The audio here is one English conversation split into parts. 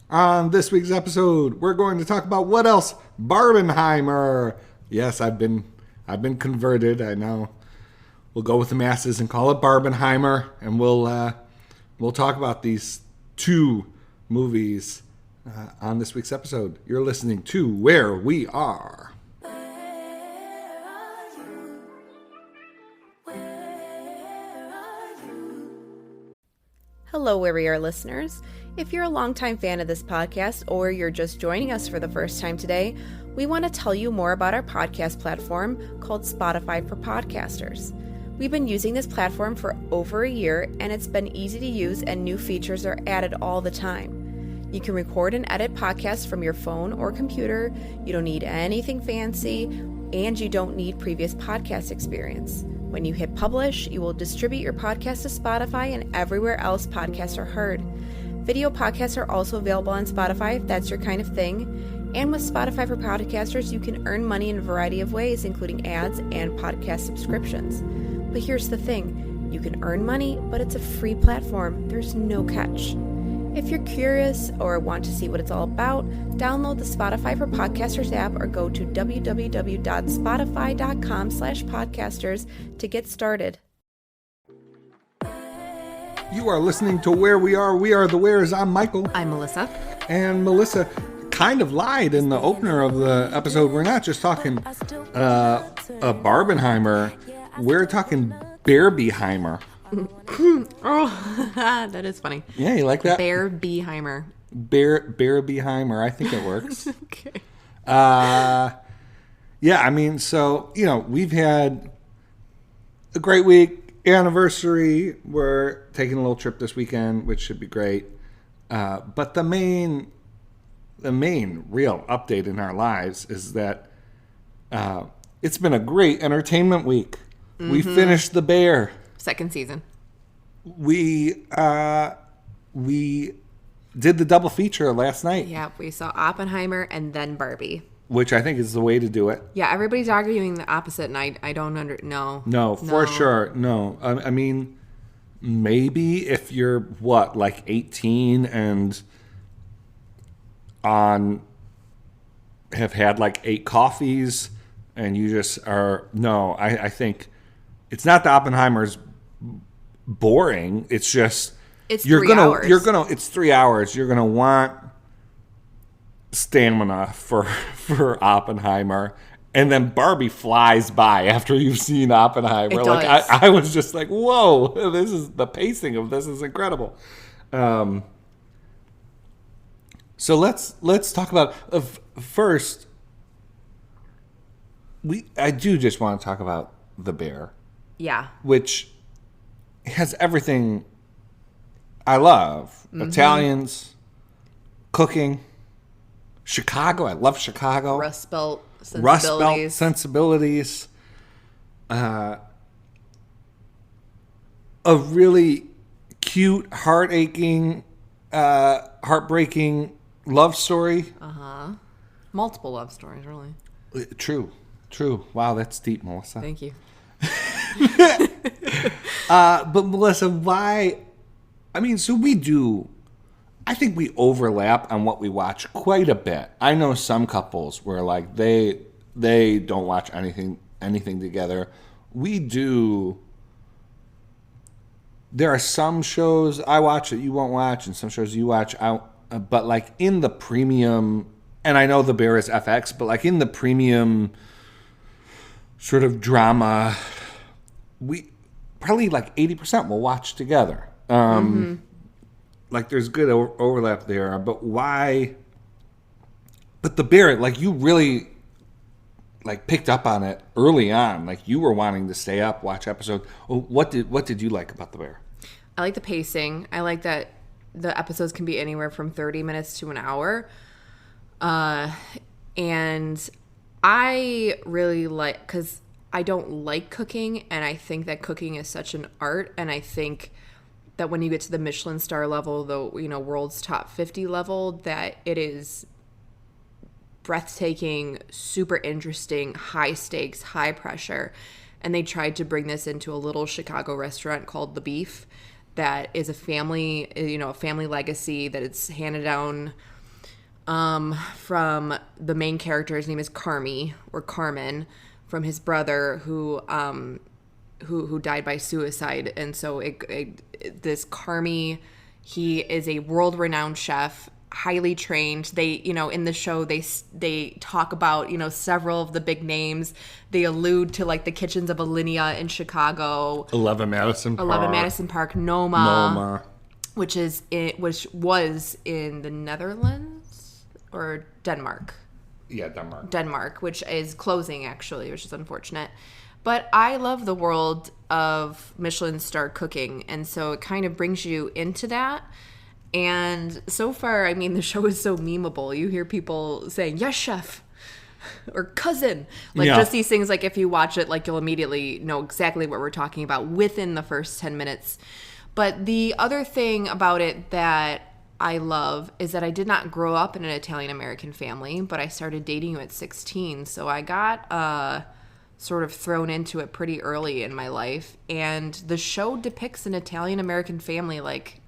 On this week's episode, we're going to talk about what else? Barbenheimer. Yes, I've been converted. I know. We'll go with the masses and call it Barbenheimer, and we'll talk about these two movies on this week's episode. You're listening to Where We Are. Hello, Where We Are listeners. If you're a longtime fan of this podcast or you're just joining us for the first time today, we want to tell you more about our podcast platform called Spotify for Podcasters. We've been using this platform for over a year, and it's been easy to use, and new features are added all the time. You can record and edit podcasts from your phone or computer. You don't need anything fancy, and you don't need previous podcast experience. When you hit publish, you will distribute your podcast to Spotify and everywhere else podcasts are heard. Video podcasts are also available on Spotify if that's your kind of thing. And with Spotify for Podcasters, you can earn money in a variety of ways, including ads and podcast subscriptions. But here's the thing, you can earn money, but it's a free platform. There's no catch. If you're curious or want to see what it's all about, download the Spotify for Podcasters app or go to www.spotify.com/podcasters to get started. You are listening to Where We Are. We are the Wheres. I'm Michael. I'm Melissa. And Melissa kind of lied in the opener of the episode. We're not just talking a Barbenheimer. We're talking Barbenheimer. Oh, that is funny. Yeah, you like that? Barbenheimer. Barbenheimer. I think it works. Okay. Yeah, I mean, so, we've had a great week. Anniversary. We're taking a little trip this weekend, which should be great. But the main real update in our lives is that it's been a great entertainment week. Mm-hmm. We finished The Bear. Second season. We did the double feature last night. Yeah, we saw Oppenheimer and then Barbie. Which I think is the way to do it. Yeah, everybody's arguing the opposite, and I don't no. No, for sure, no. I mean, maybe if you're, 18 and have had 8 coffees, and you just are, no, I think it's not that Oppenheimer's boring. It's just, it's 3 hours. It's 3 hours. You're going to want stamina for Oppenheimer, and then Barbie flies by after you've seen Oppenheimer. It does. I was just like, whoa, this is the pacing of this is incredible. So let's talk about first. I do just want to talk about The Bear. Yeah. Which has everything I love. Mm-hmm. Italians, cooking, Chicago. I love Chicago. Rust Belt sensibilities. A really cute, heartbreaking love story. Multiple love stories, really. True. Wow, that's deep, Melissa. Thank you. But Melissa, why? I mean, so I think we overlap on what we watch quite a bit. I know some couples where they don't watch anything together. We do. There are some shows I watch that you won't watch, and some shows you watch. But in the premium, and I know The Bear is FX, but in the premium sort of drama, we probably 80% will watch together. There's good overlap there, but why? But The Bear, you really picked up on it early on. You were wanting to stay up, watch episode. What did you like about The Bear? I like the pacing. I like that the episodes can be anywhere from 30 minutes to an hour. And I really because I don't like cooking, and I think that cooking is such an art, and I think that when you get to the Michelin star level, the world's top 50 level, that it is breathtaking, super interesting, high stakes, high pressure. And they tried to bring this into a little Chicago restaurant called The Beef that is a family legacy, that it's handed down from the main character. His name is Carmen, from his brother who died by suicide. And so this Carmi, he is a world-renowned chef, highly trained. They, in the show, they talk about, several of the big names. They allude to like the kitchens of Alinea in Chicago, 11 Madison Park, Noma, which was in the Netherlands or Denmark. Yeah, Denmark, which is closing actually, which is unfortunate. But I love the world of Michelin star cooking, and so it kind of brings you into that. And so far, I mean, the show is so memeable. You hear people saying, "Yes, chef," or "cousin." Just these things, like if you watch it, like you'll immediately know exactly what we're talking about within the first 10 minutes. But the other thing about it that I love is that I did not grow up in an Italian-American family, but I started dating you at 16. So I got sort of thrown into it pretty early in my life. And the show depicts an Italian-American family like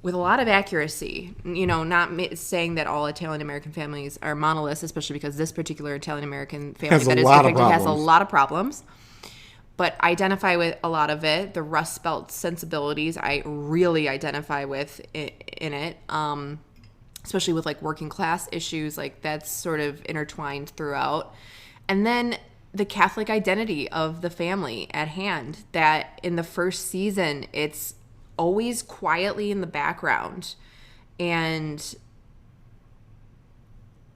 with a lot of accuracy. Not saying that all Italian-American families are monoliths, especially because this particular Italian-American family that is depicted has a lot of problems. But I identify with a lot of it. The Rust Belt sensibilities I really identify with in it, especially with like working class issues. Like that's sort of intertwined throughout. And then the Catholic identity of the family at hand, that in the first season, it's always quietly in the background. And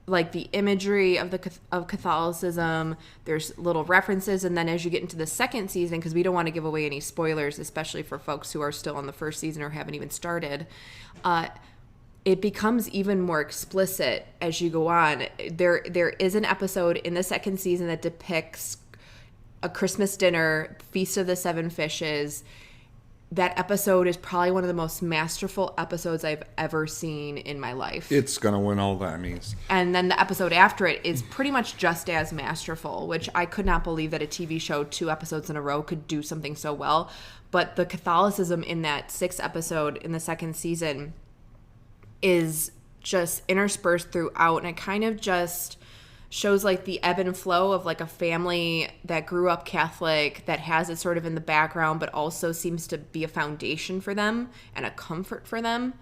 like the imagery of Catholicism, there's little references, and then as you get into the second season, because we don't want to give away any spoilers, especially for folks who are still on the first season or haven't even started, it becomes even more explicit as you go on. There is an episode in the second season that depicts a Christmas dinner, Feast of the Seven Fishes. That episode is probably one of the most masterful episodes I've ever seen in my life. It's going to win all the Emmys. And then the episode after it is pretty much just as masterful, which I could not believe that a TV show 2 episodes in a row could do something so well. But the Catholicism in that 6th episode in the second season is just interspersed throughout, and it kind of just shows like the ebb and flow of like a family that grew up Catholic, that has it sort of in the background, but also seems to be a foundation for them and a comfort for them,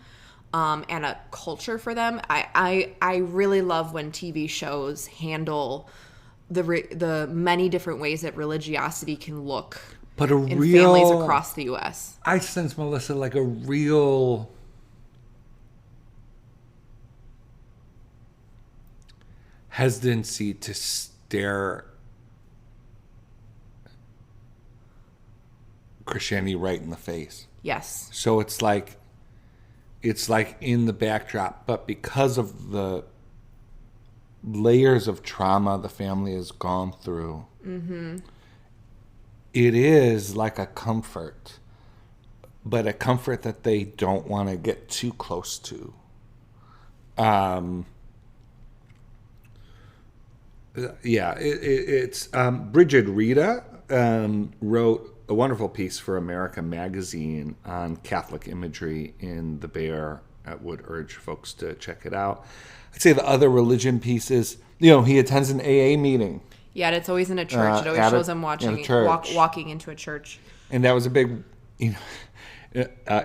and a culture for them. I really love when TV shows handle the many different ways that religiosity can look in families across the U.S. I sense, Melissa, like a real hesitancy to stare Christianity right in the face. Yes. So it's like in the backdrop, but because of the layers of trauma the family has gone through, it is like a comfort, but a comfort that they don't want to get too close to. It's Bridget Rita wrote a wonderful piece for America Magazine on Catholic imagery in The Bear. I would urge folks to check it out. I'd say the other religion pieces, he attends an AA meeting. Yeah, and it's always in a church. It always shows him walking into a church. And that was a big,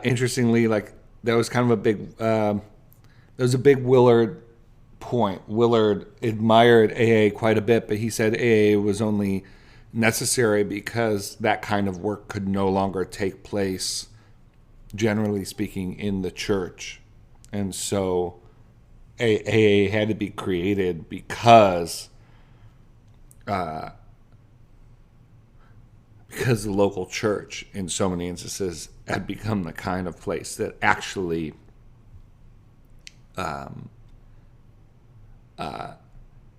interestingly, like that was kind of a big Willard point. Willard admired AA quite a bit, but he said AA was only necessary because that kind of work could no longer take place, generally speaking, in the church. And so AA had to be created because the local church, in so many instances, had become the kind of place that actually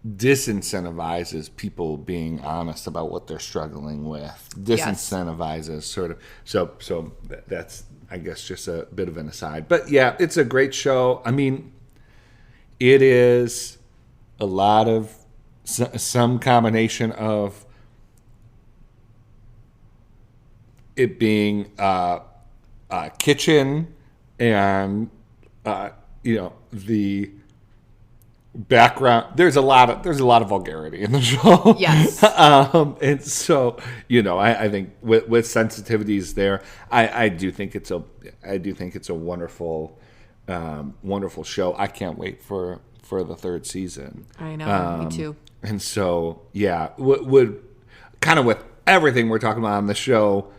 disincentivizes people being honest about what they're struggling with. Disincentivizes sort of. So that's, I guess, just a bit of an aside. But yeah, it's a great show. I mean, it is a lot of some combination of it being a kitchen and the background. There's a lot of vulgarity in the show. Yes. And so, I think with sensitivities there, I do think it's a wonderful, wonderful show. I can't wait for the third season. I know, me too. And so, yeah, would kind of with everything we're talking about on the show.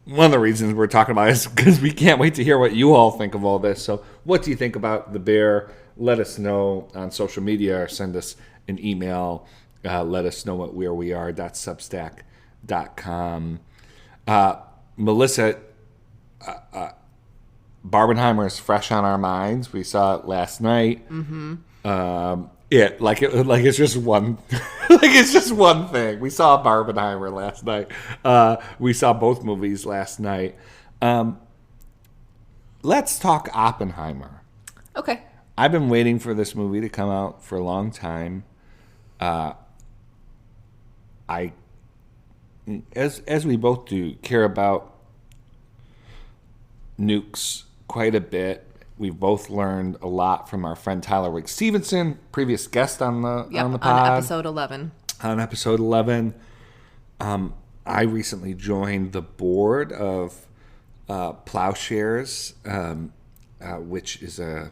One of the reasons we're talking about it is because we can't wait to hear what you all think of all this. So what do you think about The Bear? Let us know on social media or send us an email. Let us know at whereweare.substack.com. Melissa, Barbenheimer is fresh on our minds. We saw it last night. Mm-hmm. It's just one it's just one thing. We saw Barbenheimer last night. We saw both movies last night. Let's talk Oppenheimer. Okay. I've been waiting for this movie to come out for a long time. I as we both do, care about nukes quite a bit. We've both learned a lot from our friend Tyler Wigg Stevenson, previous guest on the pod. On episode 11. On episode 11. I recently joined the board of Plowshares, which is an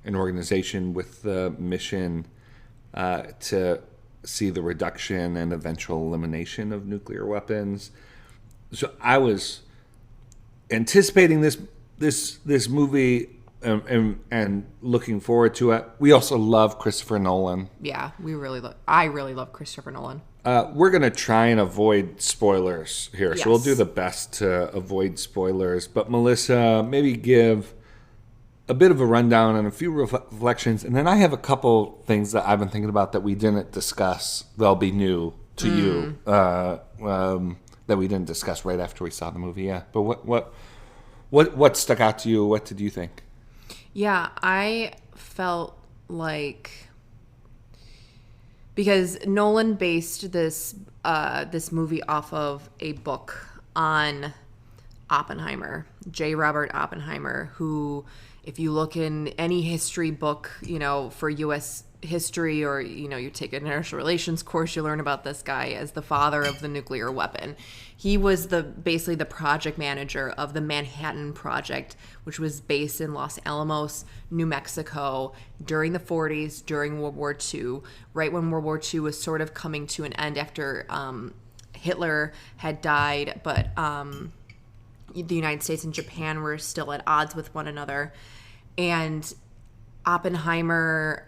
organization with the mission to see the reduction and eventual elimination of nuclear weapons. So I was anticipating this movie and looking forward to it. We also love Christopher Nolan. Yeah, I really love Christopher Nolan. We're going to try and avoid spoilers here. Yes. So we'll do the best to avoid spoilers. But Melissa, maybe give a bit of a rundown and a few reflections. And then I have a couple things that I've been thinking about that we didn't discuss. They'll be new to you that we didn't discuss right after we saw the movie. Yeah. But what stuck out to you? What did you think? Yeah, I felt like, because Nolan based this movie off of a book on Oppenheimer, J. Robert Oppenheimer, who, if you look in any history book, for U.S. history, or, you take an international relations course, you learn about this guy as the father of the nuclear weapon. He was basically the project manager of the Manhattan Project, which was based in Los Alamos, New Mexico, during the 40s, during World War II, right when World War II was sort of coming to an end after Hitler had died, but the United States and Japan were still at odds with one another. And Oppenheimer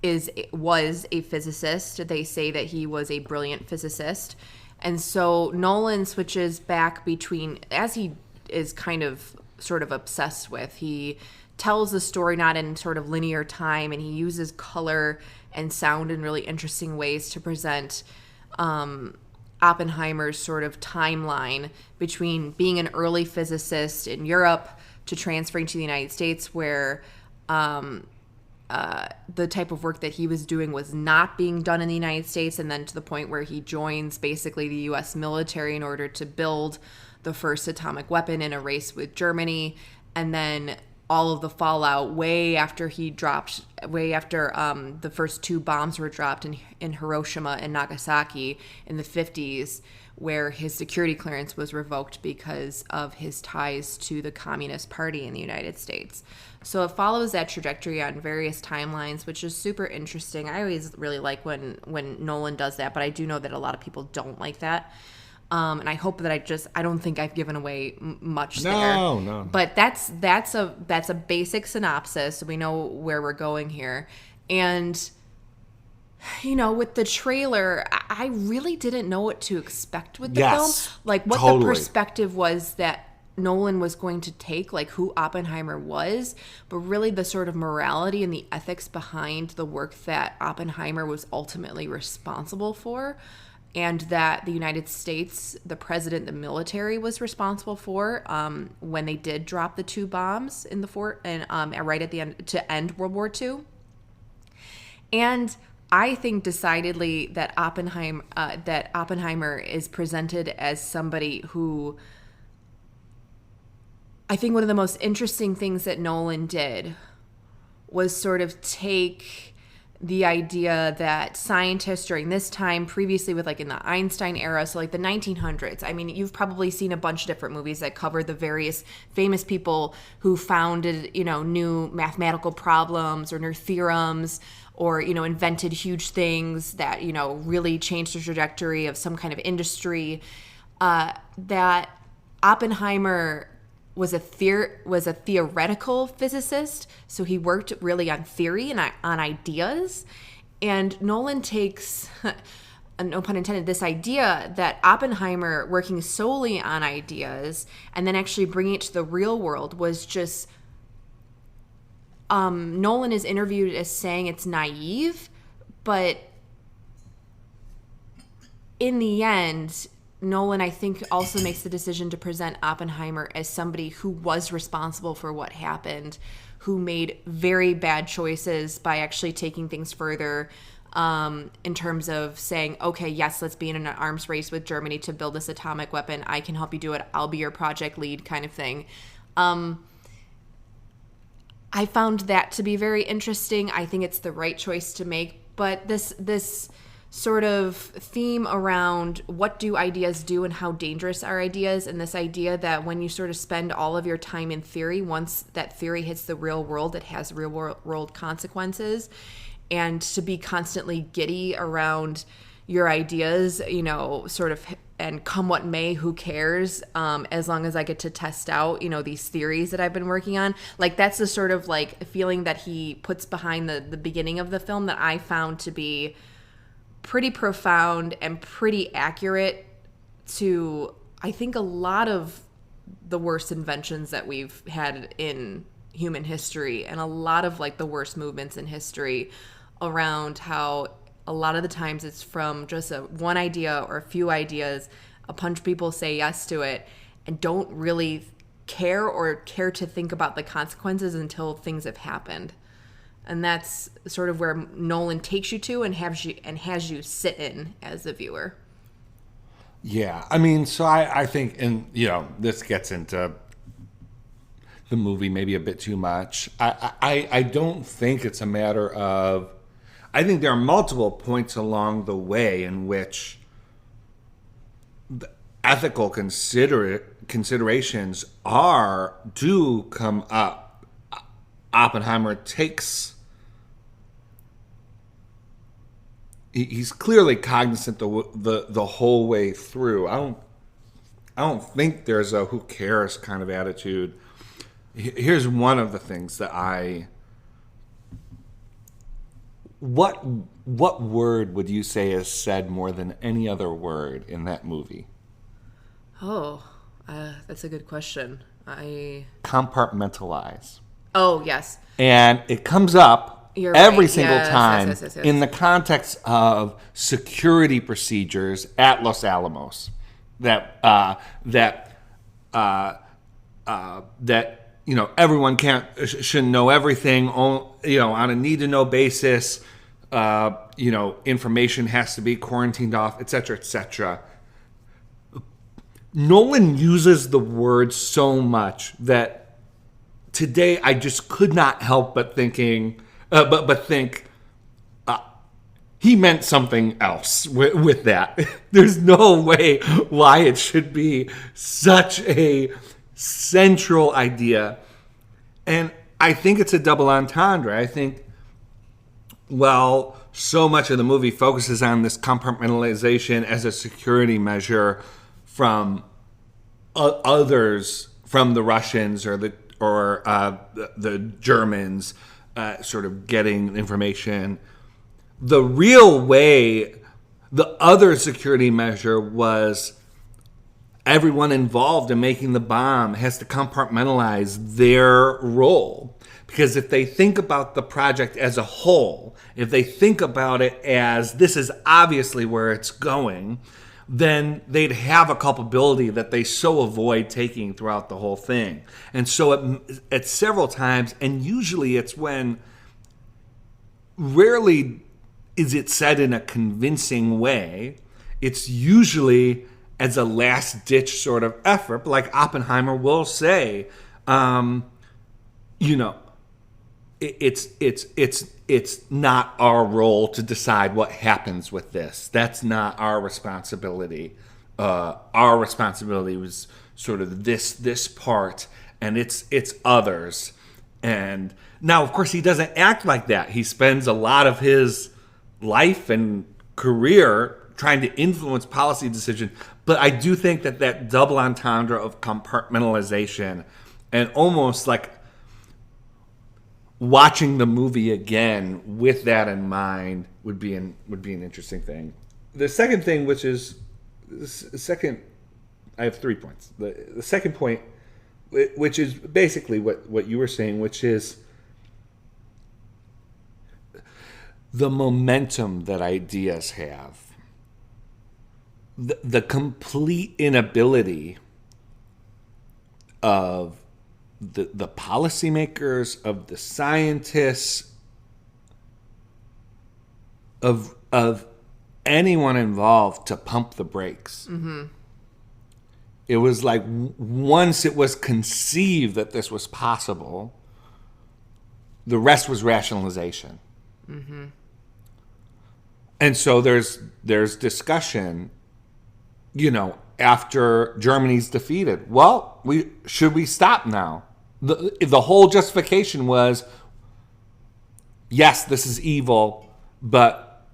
was a physicist. They say that he was a brilliant physicist. And so Nolan switches back between, as he is kind of sort of obsessed with, he tells the story not in sort of linear time, and he uses color and sound in really interesting ways to present Oppenheimer's sort of timeline between being an early physicist in Europe to transferring to the United States, where the type of work that he was doing was not being done in the United States, and then to the point where he joins basically the U.S. military in order to build the first atomic weapon in a race with Germany, and then all of the fallout way after the first two bombs were dropped in Hiroshima and Nagasaki in the 50s, where his security clearance was revoked because of his ties to the Communist Party in the United States. So it follows that trajectory on various timelines, which is super interesting. I always really like when Nolan does that, but I do know that a lot of people don't like that. And I hope that I don't think I've given away much there. No. But that's a basic synopsis. We know where we're going here. And, with the trailer, I really didn't know what to expect with the film. Like, what the perspective was that Nolan was going to take, like who Oppenheimer was, but really the sort of morality and the ethics behind the work that Oppenheimer was ultimately responsible for, and that the United States, the president, the military was responsible for when they did drop the two bombs in the fort and right at the end to end World War II. And I think decidedly that Oppenheimer is presented as somebody who, I think one of the most interesting things that Nolan did was sort of take the idea that scientists during this time, previously with like in the Einstein era, so like the 1900s, I mean, you've probably seen a bunch of different movies that cover the various famous people who founded, new mathematical problems or new theorems, or, invented huge things that, really changed the trajectory of some kind of industry. That Oppenheimer was a theoretical physicist, so he worked really on theory and on ideas. And Nolan takes, no pun intended, this idea that Oppenheimer working solely on ideas and then actually bringing it to the real world was just, Nolan is interviewed as saying it's naive, but in the end, Nolan, I think, also makes the decision to present Oppenheimer as somebody who was responsible for what happened, who made very bad choices by actually taking things further, in terms of saying, okay, yes, let's be in an arms race with Germany to build this atomic weapon. I can help you do it. I'll be your project lead kind of thing. I found that to be very interesting. I think it's the right choice to make. But this sort of theme around what do ideas do and how dangerous are ideas, and this idea that when you sort of spend all of your time in theory, once that theory hits the real world, it has real world consequences. And to be constantly giddy around your ideas, sort of, and come what may, who cares, as long as I get to test out, these theories that I've been working on. Like, that's the sort of like feeling that he puts behind the beginning of the film that I found to be pretty profound and pretty accurate to, I think, a lot of the worst inventions that we've had in human history, and a lot of like the worst movements in history, around how a lot of the times it's from just one idea or a few ideas. A bunch of people say yes to it and don't really care to think about the consequences until things have happened. And that's sort of where Nolan takes you to and has you sit in as the viewer. Yeah, I mean, so I think, and this gets into the movie maybe a bit too much. I don't think it's a matter of, I think there are multiple points along the way in which the ethical considerations do come up. Oppenheimer he's clearly cognizant the whole way through. I don't think there's a who cares kind of attitude. Here's one of the things that what word would you say is said more than any other word in that movie? Oh, that's a good question. Compartmentalize. Oh, yes. And it comes up every single time yes. in the context of security procedures at Los Alamos. That everyone shouldn't know everything. On a need to know basis. Information has to be quarantined off, etc., etc. Nolan uses the word so much that today I just could not help but think he meant something else with that. There's no way why it should be such a central idea. And I think it's a double entendre. I think, well, so much of the movie focuses on this compartmentalization as a security measure from others, from the Russians or the Germans, sort of getting information. The real way, the other security measure was everyone involved in making the bomb has to compartmentalize their role. Because if they think about the project as a whole, if they think about it as this is obviously where it's going, then they'd have a culpability that they so avoid taking throughout the whole thing. And so at several times, and usually it's when, rarely is it said in a convincing way, it's usually as a last-ditch sort of effort, like Oppenheimer will say, it's not our role to decide what happens with this. That's not our responsibility. Our responsibility was sort of this part, and it's others. And now, of course, he doesn't act like that. He spends a lot of his life and career trying to influence policy decision. But I do think that double entendre of compartmentalization and almost like watching the movie again with that in mind would be an interesting thing. The second thing, which is I have 3 points. The second point, which is basically what you were saying, which is the momentum that ideas have. The complete inability of the policymakers, of the scientists, of anyone involved to pump the brakes. Mm-hmm. It was like once it was conceived that this was possible, the rest was rationalization. Mm-hmm. And so there's discussion, after Germany's defeated. Well, should we stop now? The whole justification was, yes, this is evil, but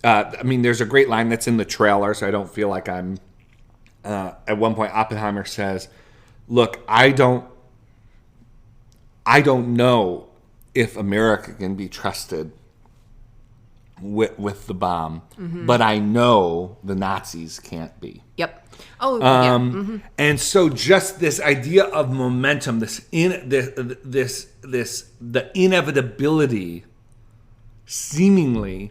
there's a great line that's in the trailer, so I don't feel like I'm. At one point, Oppenheimer says, "Look, I don't know if America can be trusted with the bomb, but I know the Nazis can't be." Yep. Oh, yeah. Mm-hmm. And so, just this idea of momentum, the inevitability, seemingly,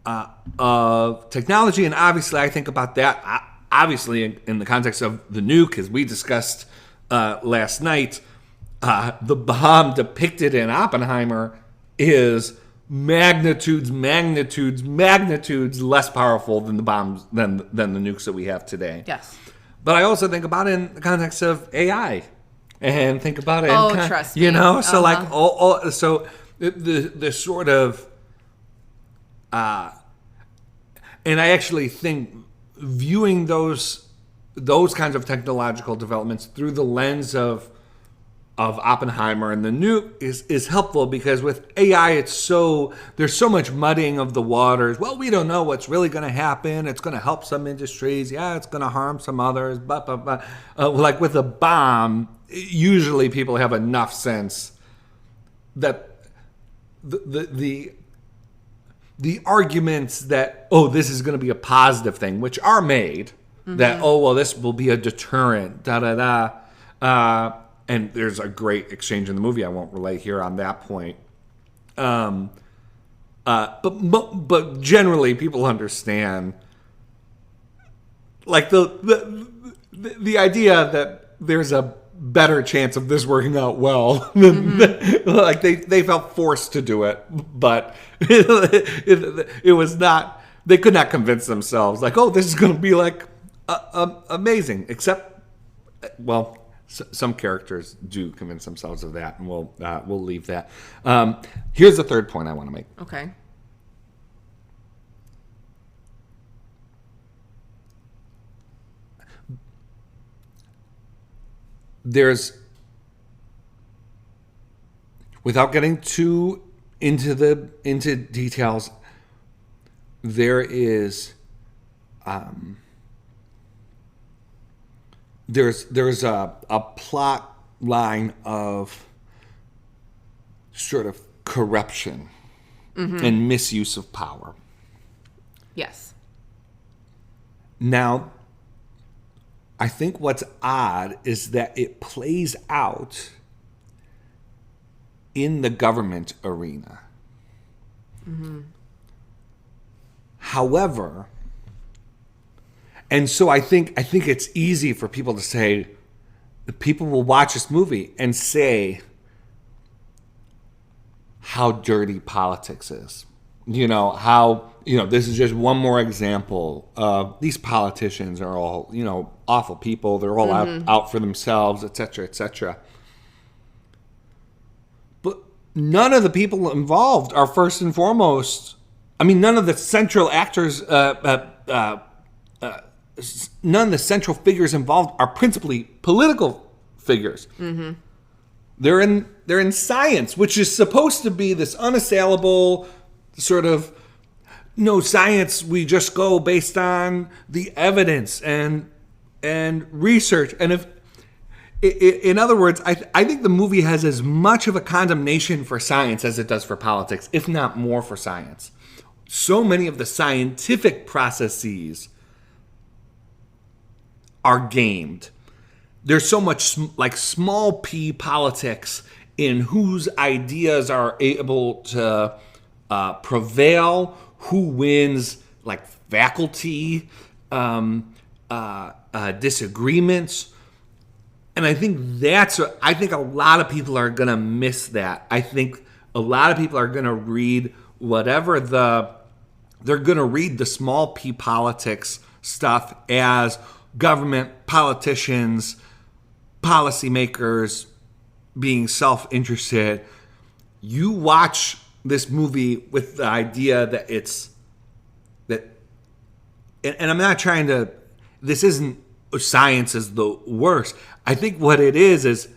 of technology, and obviously, I think about that. Obviously, in the context of the nuke, as we discussed last night, the bomb depicted in Oppenheimer is magnitudes less powerful than the bombs than the nukes that we have today. Yes. But I also think about it in the context of AI, and think about it. Trust me. So like so the sort of, and I actually think viewing those kinds of technological developments through the lens of Oppenheimer and the nuke is helpful, because with AI there's so much muddying of the waters. Well, we don't know what's really going to happen. It's going to help some industries. Yeah, it's going to harm some others. Like with a bomb, usually people have enough sense that the arguments that, this is going to be a positive thing, which are made, mm-hmm. that, this will be a deterrent, and there's a great exchange in the movie. I won't relay here on that point. But generally, people understand, like the idea that there's a better chance of this working out well. Mm-hmm. Like they felt forced to do it, but it was not. They could not convince themselves like, this is going to be like amazing. Except, some characters do convince themselves of that, and we'll leave that. Here's the third point I want to make. Okay. There's, without getting too into details, there is there's a plot line of sort of corruption, mm-hmm. and misuse of power. Yes. Now, I think what's odd is that it plays out in the government arena. Mm-hmm. However, and so I think it's easy for people to say, people will watch this movie and say how dirty politics is. How, this is just one more example of these politicians are all, awful people. They're all mm-hmm. out for themselves, et cetera, et cetera. But none of the people involved are first and foremost. I mean, none of the central actors, none of the central figures involved are principally political figures. Mm-hmm. They're in science, which is supposed to be this unassailable sort of no science. We just go based on the evidence and research. And if, in other words, I think the movie has as much of a condemnation for science as it does for politics, if not more for science. So many of the scientific processes are gamed. There's so much like small p politics in whose ideas are able to prevail, who wins like faculty disagreements. And I think I think a lot of people are going to miss that. I think a lot of people are going to read they're going to read the small p politics stuff as government, politicians, policymakers being self-interested. You watch this movie with the idea that and I'm not trying to, this isn't science is the worst. I think what it is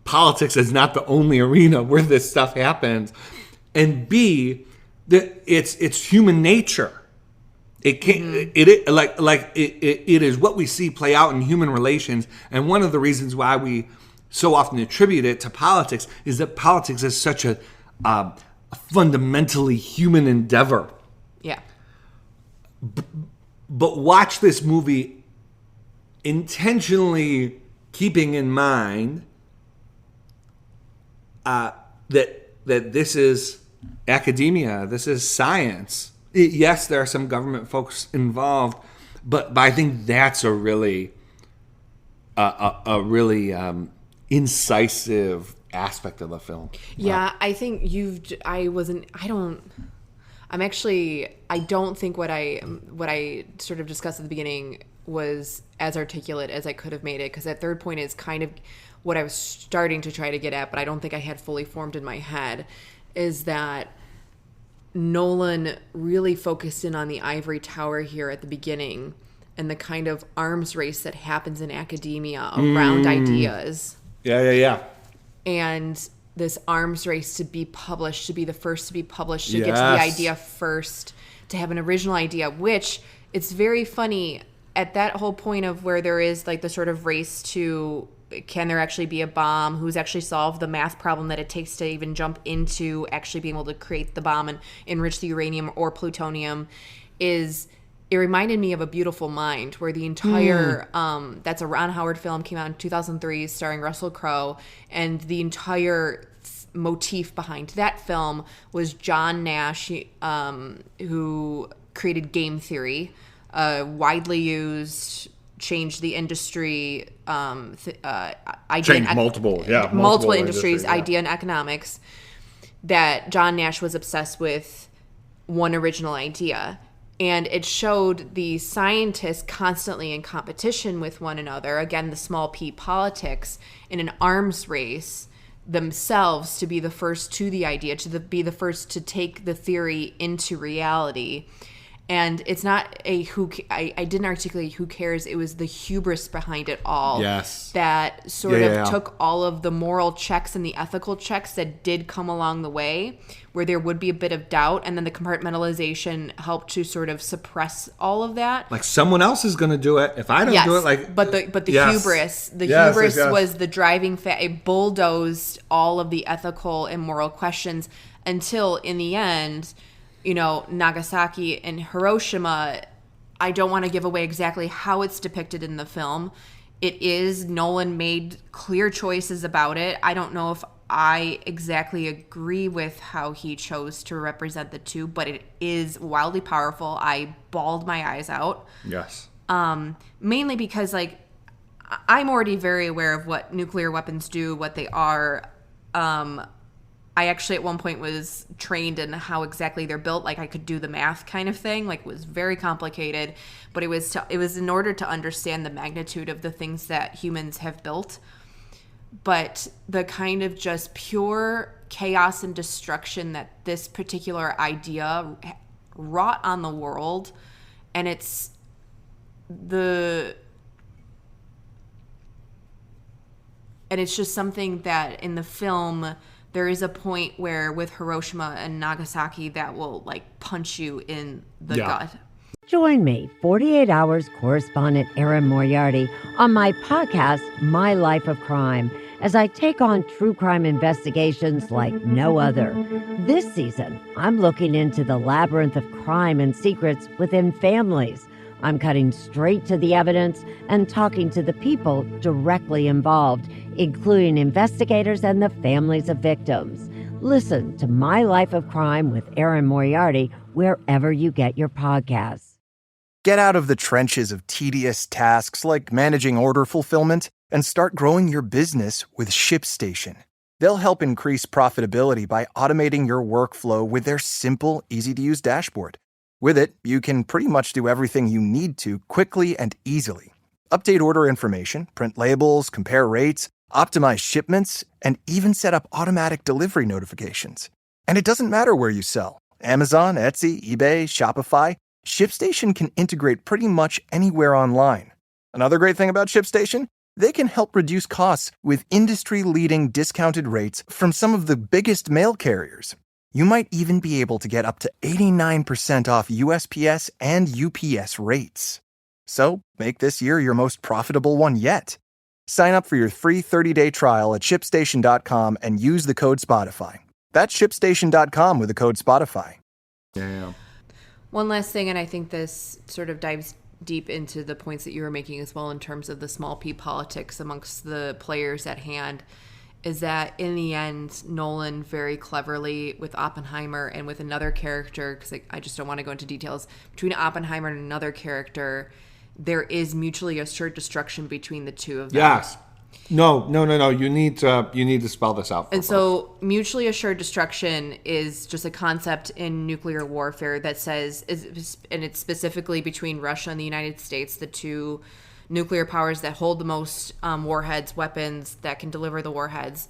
politics is not the only arena where this stuff happens, and B, that it's human nature. It can't. It is what we see play out in human relations, and one of the reasons why we so often attribute it to politics is that politics is such a fundamentally human endeavor. Yeah. But watch this movie intentionally keeping in mind that this is academia, this is science. Yes, there are some government folks involved, but I think that's a really incisive aspect of the film. Yeah, I think I don't think what I sort of discussed at the beginning was as articulate as I could have made it, because that third point is kind of what I was starting to try to get at, but I don't think I had fully formed in my head, is that Nolan really focused in on the ivory tower here at the beginning and the kind of arms race that happens in academia around ideas. Yeah. And this arms race to be published, to be the first to be published, to get to the idea first, to have an original idea, which it's very funny at that whole point of where there is like the sort of race to, can there actually be a bomb? Who's actually solved the math problem that it takes to even jump into actually being able to create the bomb and enrich the uranium or plutonium? It reminded me of A Beautiful Mind, where the entire, that's a Ron Howard film, came out in 2003, starring Russell Crowe, and the entire motif behind that film was John Nash, who created game theory, widely used, changed the industry, changed multiple industries, idea and economics, that John Nash was obsessed with one original idea. And it showed the scientists constantly in competition with one another, again, the small p politics, in an arms race themselves to be the first to the idea, be the first to take the theory into reality. And it's not I didn't articulate who cares. It was the hubris behind it all. Yes. That sort of took all of the moral checks and the ethical checks that did come along the way, where there would be a bit of doubt, and then the compartmentalization helped to sort of suppress all of that. Like someone else is going to do it. If I don't do it, but the hubris, was the driving it bulldozed all of the ethical and moral questions until, in the end, Nagasaki and Hiroshima, I don't want to give away exactly how it's depicted in the film. Nolan made clear choices about it. I don't know if I exactly agree with how he chose to represent the two, but it is wildly powerful. I bawled my eyes out. Yes. Mainly because, I'm already very aware of what nuclear weapons do, what they are. I actually at one point was trained in how exactly they're built. I could do the math kind of thing. It was very complicated, but it was in order to understand the magnitude of the things that humans have built. but the kind of just pure chaos and destruction that this particular idea wrought on the world, and it's just something that in the film there is a point where with Hiroshima and Nagasaki that will like punch you in the gut. Join me, 48 Hours correspondent Erin Moriarty, on my podcast, My Life of Crime, as I take on true crime investigations like no other. This season, I'm looking into the labyrinth of crime and secrets within families. I'm cutting straight to the evidence and talking to the people directly involved, including investigators and the families of victims. Listen to My Life of Crime with Erin Moriarty wherever you get your podcasts. Get out of the trenches of tedious tasks like managing order fulfillment and start growing your business with ShipStation. They'll help increase profitability by automating your workflow with their simple, easy-to-use dashboard. With it, you can pretty much do everything you need to quickly and easily. Update order information, print labels, compare rates, optimize shipments, and even set up automatic delivery notifications. And it doesn't matter where you sell. Amazon, Etsy, eBay, Shopify, ShipStation can integrate pretty much anywhere online. Another great thing about ShipStation? They can help reduce costs with industry-leading discounted rates from some of the biggest mail carriers. You might even be able to get up to 89% off USPS and UPS rates. So, make this year your most profitable one yet. Sign up for your free 30-day trial at ShipStation.com and use the code Spotify. That's ShipStation.com with the code Spotify. Yeah. One last thing, and I think this sort of dives deep into the points that you were making as well in terms of the small p politics amongst the players at hand, is that in the end, Nolan very cleverly with Oppenheimer and with another character, because I just don't want to go into details, between Oppenheimer and another character, there is mutually assured destruction between the two of them. Yes. No. You need to spell this out for And folks. so mutually assured destruction is just a concept in nuclear warfare that says, and it's specifically between Russia and the United States, the two nuclear powers that hold the most warheads, weapons that can deliver the warheads,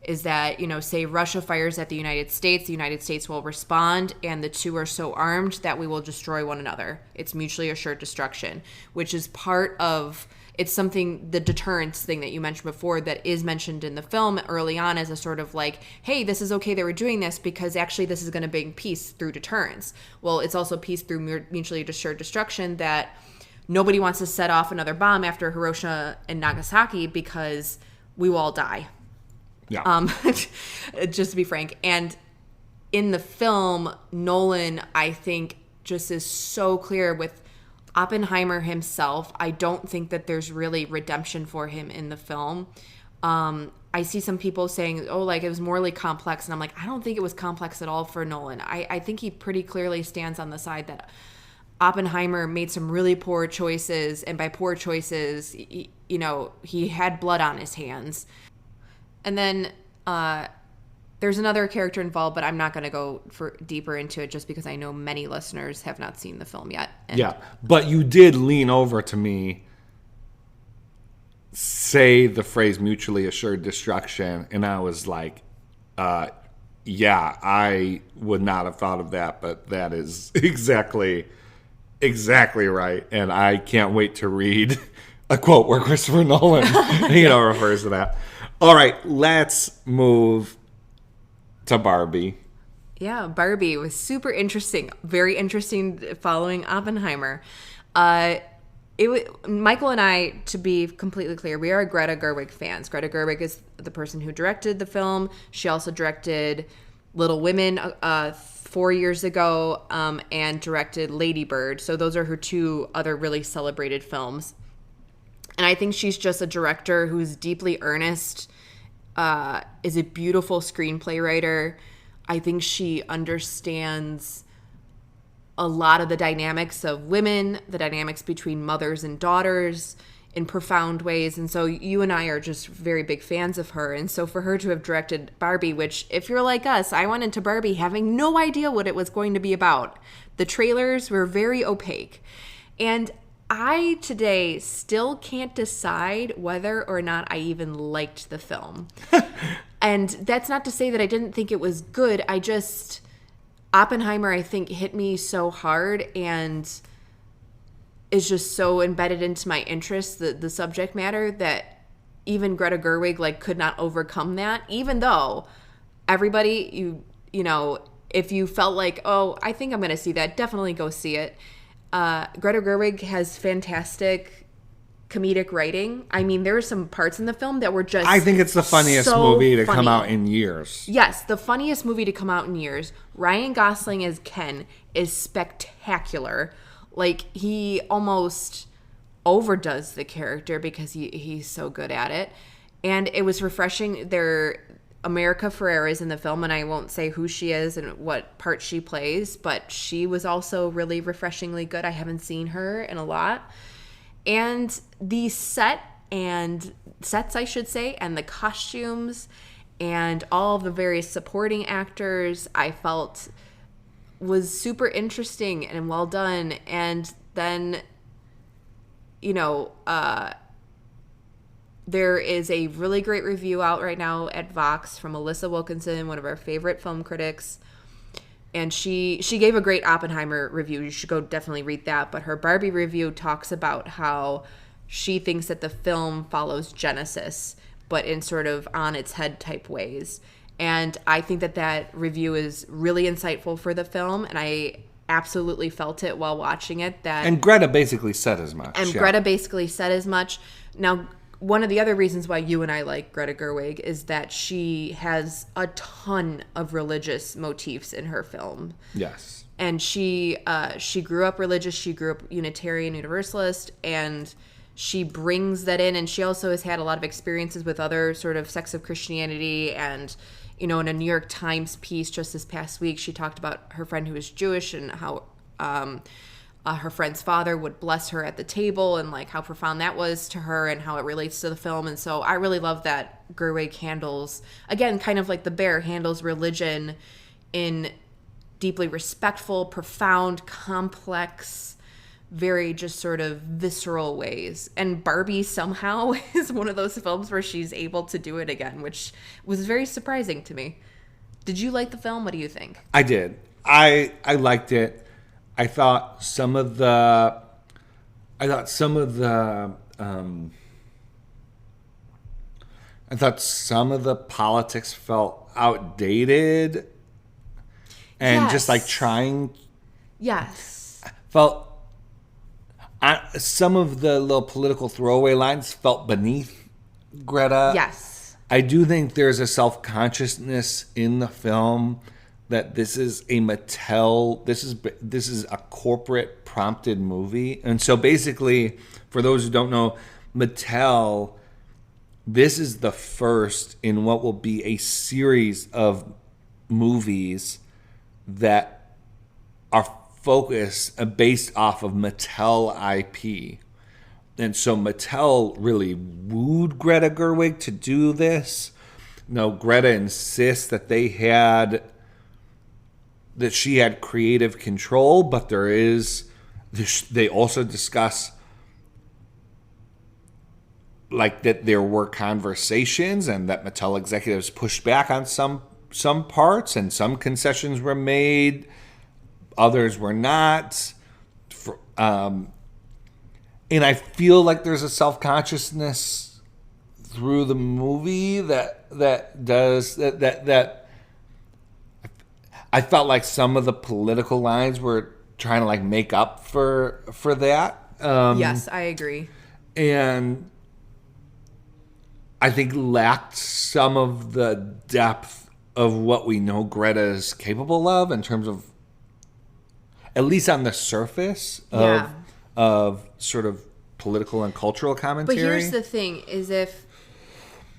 is that, say Russia fires at the United States will respond, and the two are so armed that we will destroy one another. It's mutually assured destruction, which is part of... It's something, the deterrence thing that you mentioned before, that is mentioned in the film early on as a sort of like, hey, this is okay that we're doing this because actually this is going to bring peace through deterrence. Well, it's also peace through mutually assured destruction, that nobody wants to set off another bomb after Hiroshima and Nagasaki because we will all die. Yeah. Just to be frank. And in the film, Nolan, I think, just is so clear with Oppenheimer himself. I don't think that there's really redemption for him in the film. I see some people saying, oh, like it was morally complex. And I'm like, I don't think it was complex at all for Nolan. I think he pretty clearly stands on the side that Oppenheimer made some really poor choices. And by poor choices, he had blood on his hands. And then there's another character involved, but I'm not going to go deeper into it just because I know many listeners have not seen the film yet. Yeah, but you did lean over to me, say the phrase mutually assured destruction, and I was like, yeah, I would not have thought of that, but that is exactly right. And I can't wait to read a quote where Christopher Nolan, refers to that. All right, let's move to Barbie. Yeah, Barbie was super interesting. Very interesting following Oppenheimer. Michael and I, to be completely clear, we are Greta Gerwig fans. Greta Gerwig is the person who directed the film. She also directed Little Women 4 years ago and directed Lady Bird. So those are her two other really celebrated films. And I think she's just a director who's deeply earnest, is a beautiful screenplay writer. I think she understands a lot of the dynamics of women, the dynamics between mothers and daughters in profound ways. And so you and I are just very big fans of her. And so for her to have directed Barbie, which if you're like us, I went into Barbie having no idea what it was going to be about. The trailers were very opaque. And I today still can't decide whether or not I even liked the film. And that's not to say that I didn't think it was good. Oppenheimer, I think, hit me so hard and is just so embedded into my interests, the subject matter, that even Greta Gerwig could not overcome that. Even though everybody, you know, if you felt like, oh, I think I'm going to see that, definitely go see it. Greta Gerwig has fantastic comedic writing. I mean, there are some parts in the film that were just I think it's the funniest movie to come out in years. Yes, the funniest movie to come out in years. Ryan Gosling as Ken is spectacular. He almost overdoes the character because he's so good at it. And it was refreshing. America Ferrera is in the film, and I won't say who she is and what part she plays, but she was also really refreshingly good. I haven't seen her in a lot. And the sets, I should say, and the costumes and all of the various supporting actors, I felt was super interesting and well done. And then, there is a really great review out right now at Vox from Alyssa Wilkinson, one of our favorite film critics. And she gave a great Oppenheimer review. You should go definitely read that. But her Barbie review talks about how she thinks that the film follows Genesis, but in sort of on its head type ways. And I think that review is really insightful for the film. And I absolutely felt it while watching it. And Greta basically said as much. Greta basically said as much. Now, one of the other reasons why you and I like Greta Gerwig is that she has a ton of religious motifs in her film. Yes. And she grew up religious. She grew up Unitarian Universalist, and she brings that in. And she also has had a lot of experiences with other sort of sects of Christianity. And, in a New York Times piece just this past week, she talked about her friend who was Jewish and how her friend's father would bless her at the table, and how profound that was to her and how it relates to the film. And so I really love that Gerwig handles, again, kind of like The Bear, handles religion in deeply respectful, profound, complex, very just sort of visceral ways. And Barbie somehow is one of those films where she's able to do it again, which was very surprising to me. Did you like the film? What do you think? I did. I liked it. I thought some of the politics felt outdated and just trying. Yes. Some of the little political throwaway lines felt beneath Greta. Yes. I do think there's a self-consciousness in the film that this is a Mattel, this is a corporate prompted movie. And so basically, for those who don't know, Mattel, this is the first in what will be a series of movies that are focused based off of Mattel IP. And so Mattel really wooed Greta Gerwig to do this. Greta insists that she had creative control, but they also discuss that there were conversations and that Mattel executives pushed back on some parts and some concessions were made, others were not. And I feel like there's a self-consciousness through the movie that I felt like some of the political lines were trying to make up for that. Yes, I agree. And I think lacked some of the depth of what we know Greta is capable of in terms of, at least on the surface of sort of political and cultural commentary. But here's the thing, is if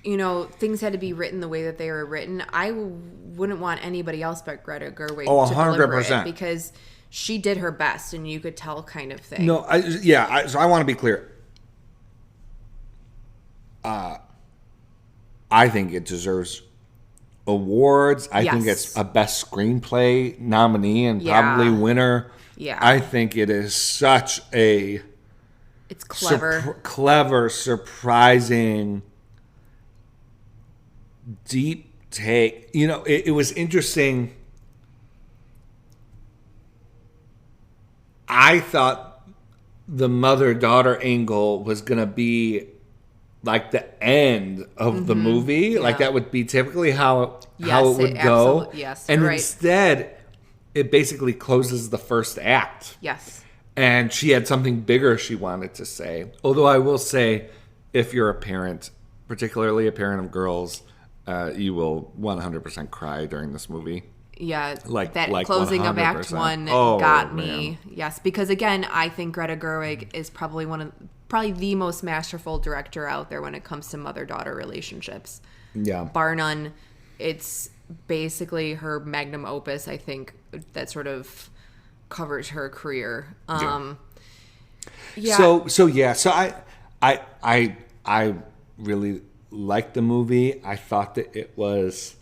things had to be written the way that they were written, I wouldn't want anybody else but Greta Gerwig to deliver it, because she did her best, and you could tell, kind of thing. No, so I want to be clear. I think it deserves awards. I think it's a best screenplay nominee and probably winner. Yeah. I think it is such a It's clever. Clever, surprising, deep take. You know, it was interesting. I thought the mother-daughter angle was going to be like the end of the movie. Yeah. Like that would be typically how it would go. Yes, and right. instead, it basically closes the first act. Yes. And she had something bigger she wanted to say. Although I will say, if you're a parent, particularly a parent of girls, you will 100% cry during this movie. Yeah, like closing 100%. of Act 1 got me. Man. Yes, because again, I think Greta Gerwig is probably the most masterful director out there when it comes to mother-daughter relationships. Yeah. Bar none. It's basically her magnum opus, I think, that sort of covers her career. Yeah. So I really liked the movie. I thought that it was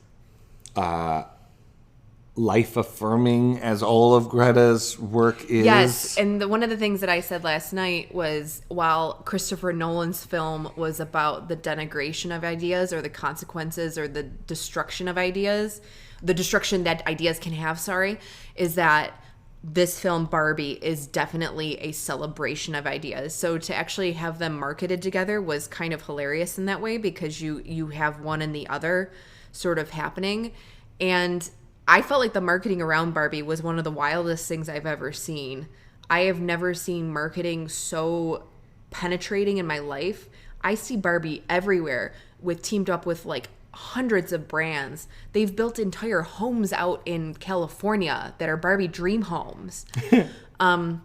life affirming, as all of Greta's work is. Yes, and one of the things that I said last night was, while Christopher Nolan's film was about the denigration of ideas or the consequences or the destruction of ideas, the destruction that ideas can have, is that this film, Barbie, is definitely a celebration of ideas. So to actually have them marketed together was kind of hilarious in that way, because you have one and the other sort of happening. And I felt like the marketing around Barbie was one of the wildest things I've ever seen. I have never seen marketing so penetrating in my life. I see Barbie everywhere, teamed up with like hundreds of brands. They've built entire homes out in California that are Barbie dream homes. And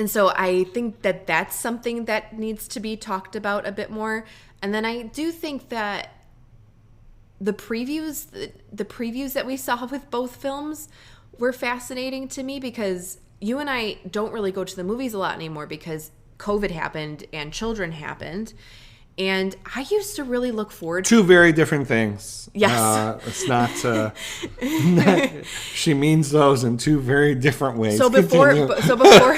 so I think that that's something that needs to be talked about a bit more. And then I do think that the previews that we saw with both films were fascinating to me, because you and I don't really go to the movies a lot anymore because COVID happened and children happened. And I used to really look forward to... Two very different things. Yes. It's not... she means those in two very different ways. So before before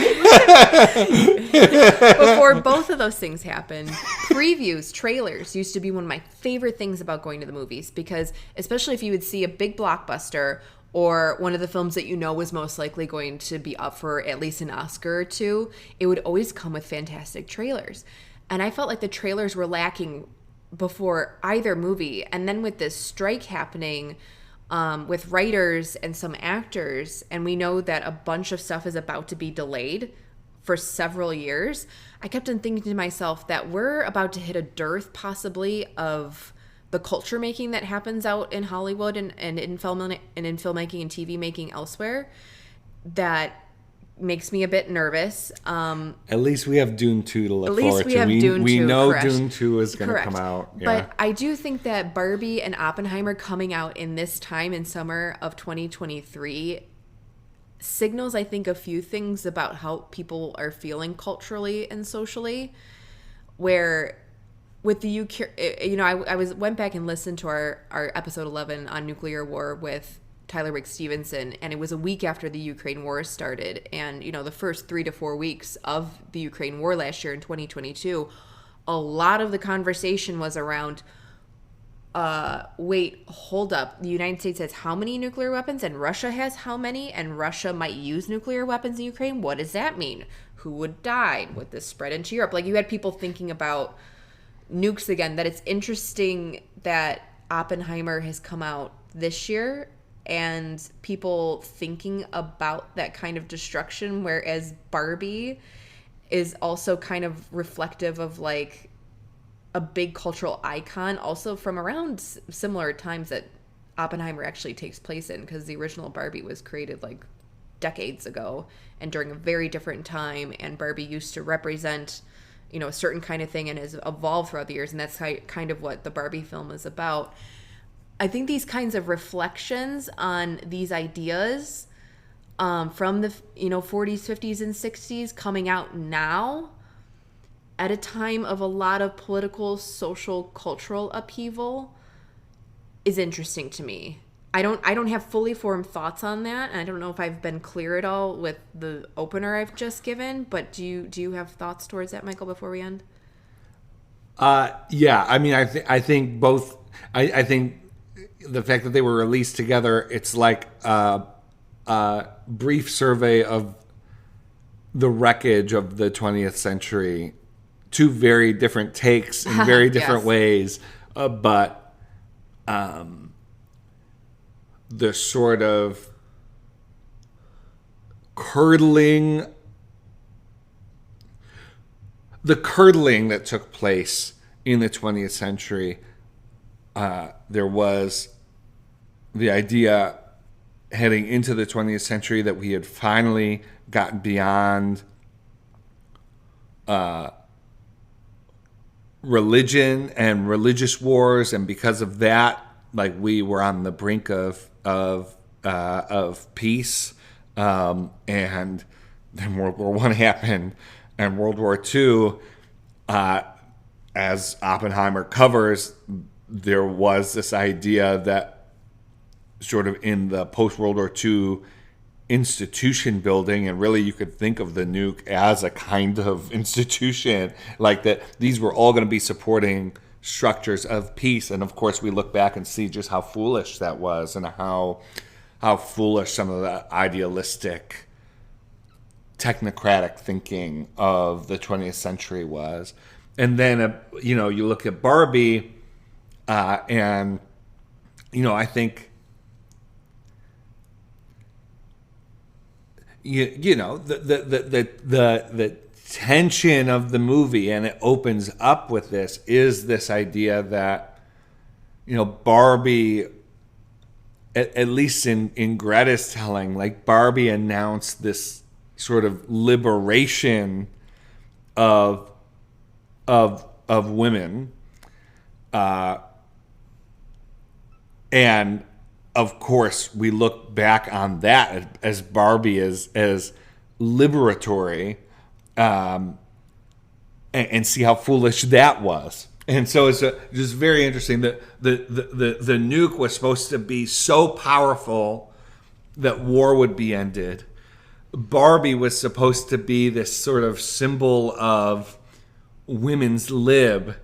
both of those things happened, previews, trailers used to be one of my favorite things about going to the movies, because especially if you would see a big blockbuster or one of the films that you know was most likely going to be up for at least an Oscar or two, it would always come with fantastic trailers. And I felt like the trailers were lacking before either movie. And then with this strike happening with writers and some actors, and we know that a bunch of stuff is about to be delayed for several years, I kept on thinking to myself that we're about to hit a dearth possibly of the culture making that happens out in Hollywood and in filmmaking and TV making elsewhere, that makes me a bit nervous. At least we have Dune 2 to look forward to. At least we have Dune 2. We know correct. Dune 2 is going to come out. Yeah. But I do think that Barbie and Oppenheimer coming out in this time in summer of 2023 signals, I think, a few things about how people are feeling culturally and socially. Where with the UK, I went back and listened to our episode 11 on nuclear war with Tyler Rick Stevenson, and it was a week after the Ukraine war started. And, the first 3 to 4 weeks of the Ukraine war last year in 2022, a lot of the conversation was around, wait, hold up. The United States has how many nuclear weapons, and Russia has how many, and Russia might use nuclear weapons in Ukraine. What does that mean? Who would die? Would this spread into Europe? Like, you had people thinking about nukes again. That it's interesting that Oppenheimer has come out this year and people thinking about that kind of destruction, whereas Barbie is also kind of reflective of like a big cultural icon, also from around similar times that Oppenheimer actually takes place in, because the original Barbie was created like decades ago and during a very different time, and Barbie used to represent a certain kind of thing and has evolved throughout the years, and that's kind of what the Barbie film is about. I think these kinds of reflections on these ideas from the 40s, 50s, and 60s coming out now at a time of a lot of political, social, cultural upheaval is interesting to me. I don't have fully formed thoughts on that. And I don't know if I've been clear at all with the opener I've just given, but do you have thoughts towards that, Michael, before we end? Yeah, I mean, I think both. I think the fact that they were released together, it's like a brief survey of the wreckage of the 20th century. Two very different takes in very different ways, but the sort of curdling that took place in the 20th century, there was the idea heading into the 20th century that we had finally gotten beyond religion and religious wars, and because of that, like, we were on the brink of peace, and then World War I happened, and World War II, as Oppenheimer covers, there was this idea that sort of in the post-World War II institution building, and really you could think of the nuke as a kind of institution, like that these were all going to be supporting structures of peace. And of course we look back and see just how foolish that was, and how foolish some of the idealistic technocratic thinking of the 20th century was. And then you look at Barbie, and I think the tension of the movie, and it opens up with this idea that Barbie, at least in Greta's telling, like, Barbie announced this sort of liberation of women, and of course we look back on that as Barbie as liberatory, and see how foolish that was. And so it's just very interesting that the nuke was supposed to be so powerful that war would be ended. Barbie was supposed to be this sort of symbol of women's lib,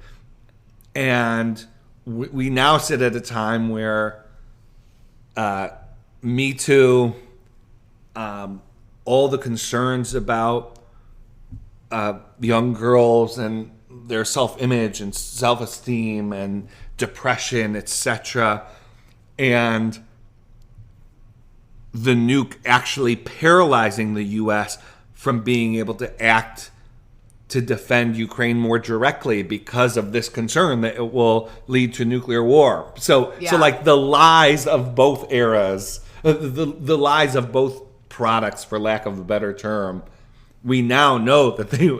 and we now sit at a time where Me Too, all the concerns about young girls and their self-image and self-esteem and depression, etc., and the nuke actually paralyzing the U.S. from being able to act to defend Ukraine more directly because of this concern that it will lead to nuclear war. So like the lies of both eras, the lies of both products, for lack of a better term, we now know that they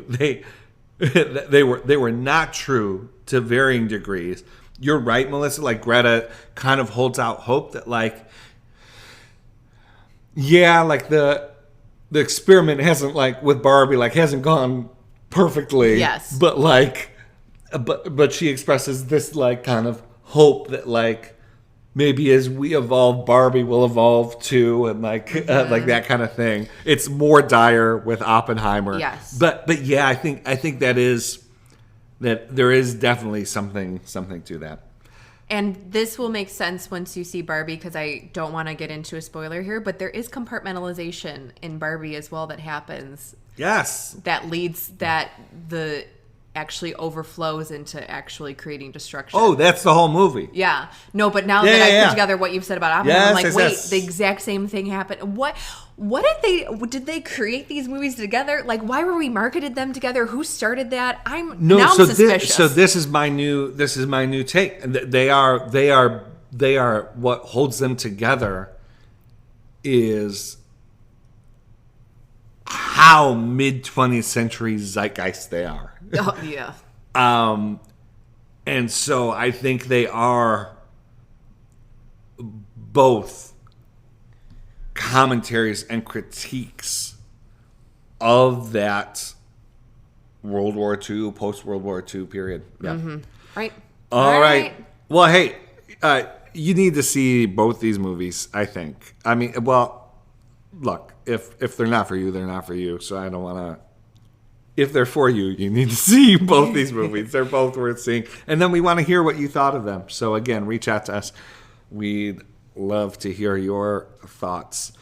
were not true to varying degrees. You're right, Melissa. Like, Greta kind of holds out hope that, like, like the experiment hasn't, like, with Barbie, like, hasn't gone perfectly. Yes. But, like, but she expresses this, like, kind of hope that, like, maybe as we evolve, Barbie will evolve too, and like like that kind of thing. It's more dire with Oppenheimer. Yes. But yeah, I think that there is definitely something to that. And this will make sense once you see Barbie, because I don't want to get into a spoiler here, but there is compartmentalization in Barbie as well that happens. Yes. That leads the actually overflows into actually creating destruction. Oh, that's the whole movie. Yeah. No, but now that I put together what you've said about Oppenheimer, I'm like, wait, the exact same thing happened. What did they create these movies together? Like, why were we marketed them together? Who started that? I'm suspicious. This is my new take. They are what holds them together is how mid-20th century zeitgeist they are. Oh, yeah. And so I think they are both commentaries and critiques of that World War II, post-World War II period. Yeah. Mm-hmm. Right. All right. Well, hey, you need to see both these movies, I think. I mean, well, look, if they're not for you, they're not for you. So I don't want to. If they're for you, you need to see both these movies. They're both worth seeing. And then we want to hear what you thought of them. So again, reach out to us. We'd love to hear your thoughts.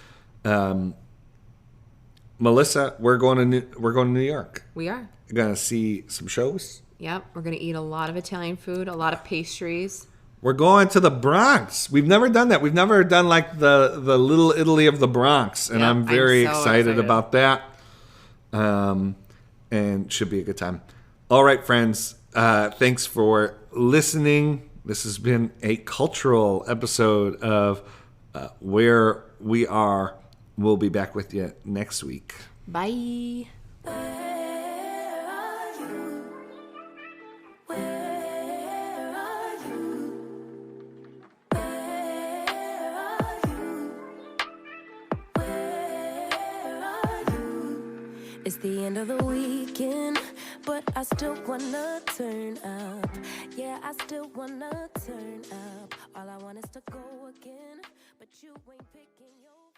Melissa, we're going to New York. We are. We're going to see some shows. Yep, we're going to eat a lot of Italian food, a lot of pastries. We're going to the Bronx. We've never done that. We've never done like the little Italy of the Bronx, and Yep, I'm very so excited about that. And should be a good time. All right, friends. Thanks for listening. This has been a cultural episode of Where We Are. We'll be back with you next week. Bye. It's the end of the weekend, but I still wanna turn up. Yeah, I still wanna turn up. All I want is to go again, but you ain't picking your